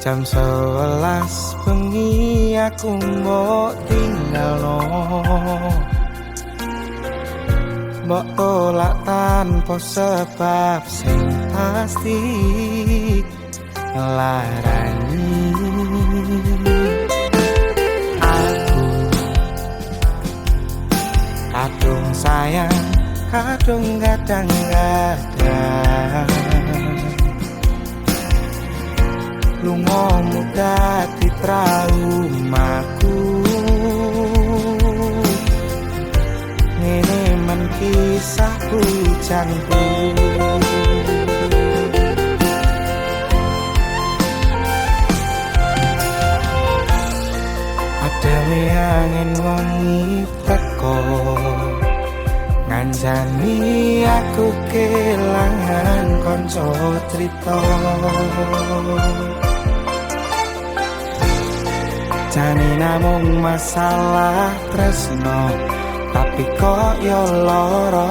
Jam 11 bengi aku mbok tinggalno, mbok tolak tanpa sebab sing pasti larani. Aku kadung sayang, kadung kadang-kadang lungamu dadi traumaku. Ngene men kisah pujanku, adewe angin wangi teko ngancani aku kelangan konco cerita. Jane namung masalah tresno, tapi kok yo lara.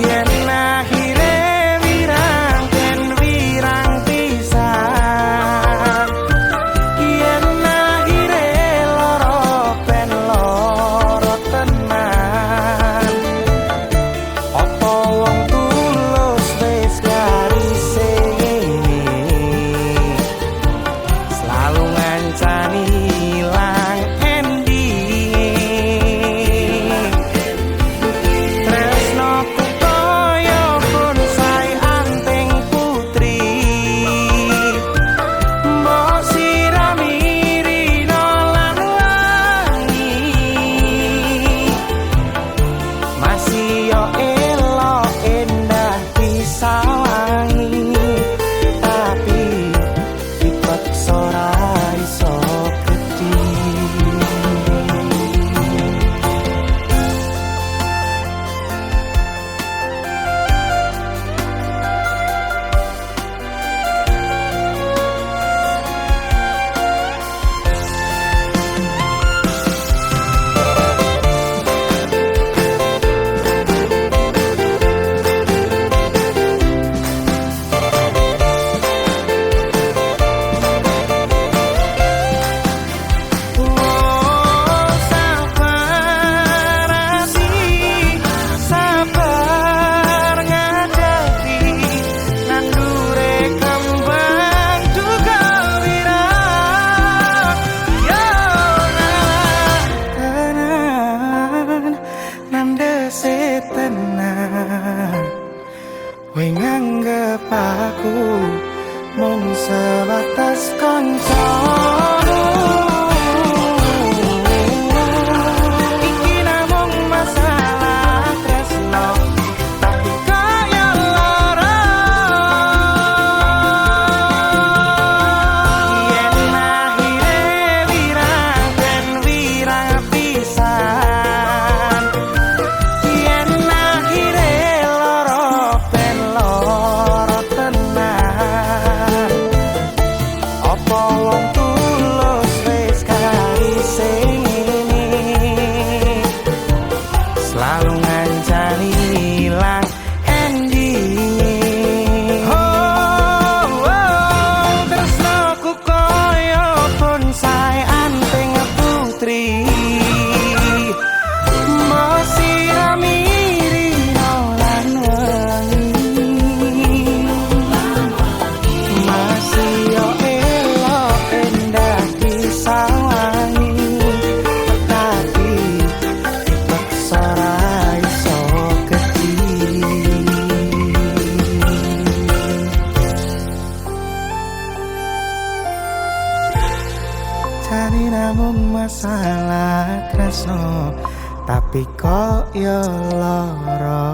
Yen akhire wirang ten wirang pisan, yen akhire lara ben lara tenan. Apa wong tulus wis garise selalu ngancani ilang ending. Tresnoku kaya bonsai anting putri, mbok sirami rino lan wangi. Masih yo elok endah disawangi, tapi dipaksa ora iso gedhi. Sabar ngadepi nandure kembang duka wirang. Yo tenan nandese tenan, kowe nganggep aku mung sebatas kanca. Iki namung masalah tresno, tapi kaya lara. Yen akhire wirang ben wirang pisan, yen akhire lara ben lara tenan. Apa wong tulus wis karise ngene, selalu ngancani ilang ending. Tresnoku kaya bonsai anting putri, mbok sirami rino lan wangi. Masih yo elok endah disawangi, tapi dipaksa ora iso gedhi. Jane namung masalah tresno, tapi kok yo lara.